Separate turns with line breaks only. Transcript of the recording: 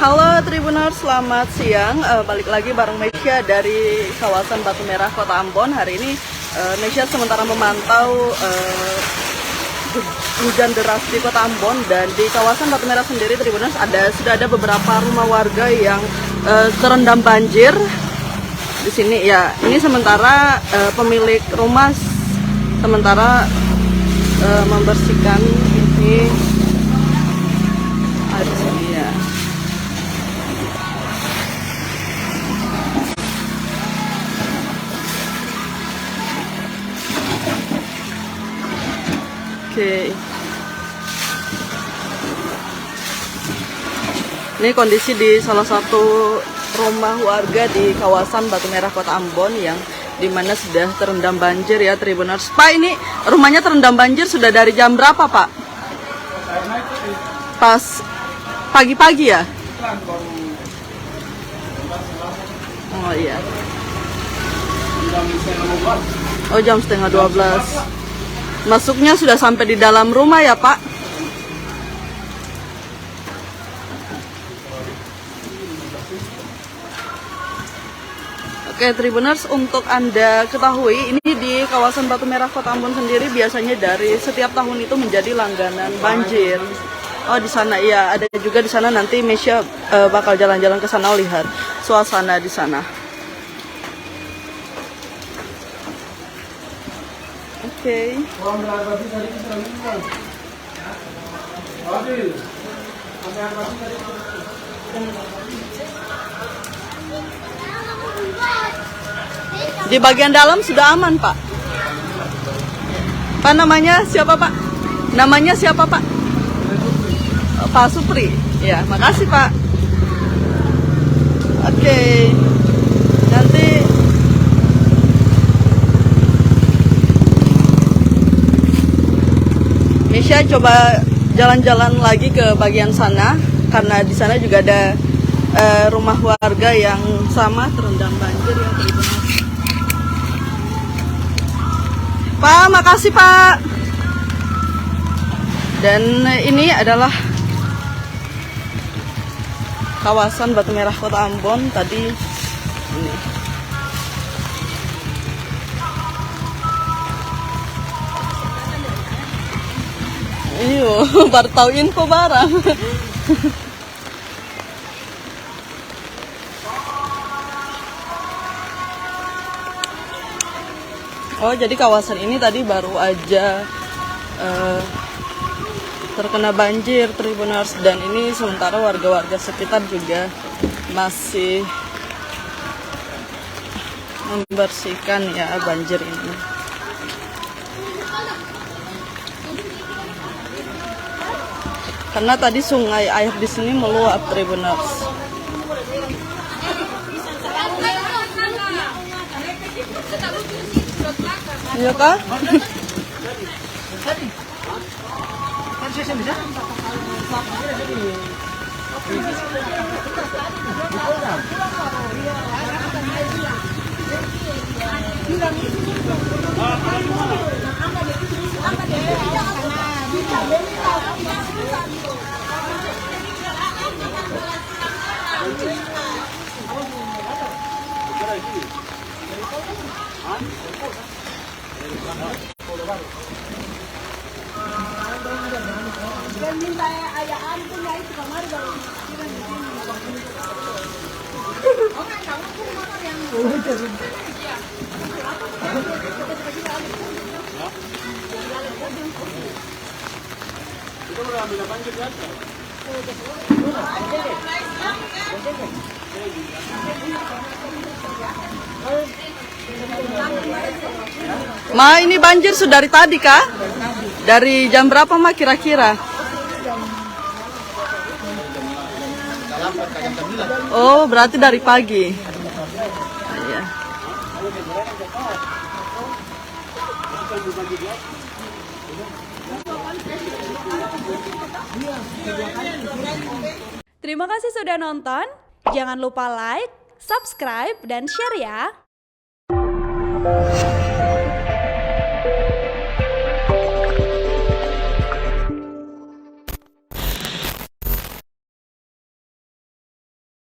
Halo Tribuners, selamat siang. Balik lagi bareng Mesya dari kawasan Batu Merah, Kota Ambon. Hari ini Mesya sementara memantau hujan deras di Kota Ambon, dan di kawasan Batu Merah sendiri Tribuners sudah ada beberapa rumah warga yang terendam banjir. Di sini ya, ini sementara pemilik rumah sementara membersihkan ini di sini ya. Oke. Ini kondisi di salah satu rumah warga di kawasan Batu Merah, Kota Ambon, yang dimana sudah terendam banjir ya Tribuners. Pak, ini rumahnya terendam banjir sudah dari jam berapa, Pak? Pas pagi-pagi ya? Oh iya. Oh, jam setengah 12. Masuknya sudah sampai di dalam rumah ya, Pak? Oke Tribuners, untuk Anda ketahui, ini di kawasan Batu Merah Kota Ambon sendiri biasanya dari setiap tahun itu menjadi langganan banjir. Oh, di sana ya, ada juga di sana. Nanti Mesya bakal jalan-jalan ke sana, lihat suasana di sana. Oke. Di bagian dalam sudah aman, Pak. Pak, namanya siapa, Pak? Namanya siapa, Pak? Pak Supri. Ya, makasih, Pak. Oke. Nanti Mesya coba jalan-jalan lagi ke bagian sana, karena di sana juga ada rumah warga yang sama terendam banjir ya. Pak, makasih Pak. Dan ini adalah kawasan Batu Merah Kota Ambon tadi ini. Iyo, baru tahu info barang. Oh, jadi kawasan ini tadi baru aja terkena banjir Tribuners, dan ini sementara warga-warga sekitar juga masih membersihkan ya banjir ini. Karena tadi sungai air di sini meluap Tribuners. Iya kah? Ma, ini banjir sudah dari tadi kah? Dari jam berapa Ma kira-kira? Oh, berarti dari pagi. Iya.
Terima kasih sudah nonton. Jangan lupa like, subscribe, dan share ya.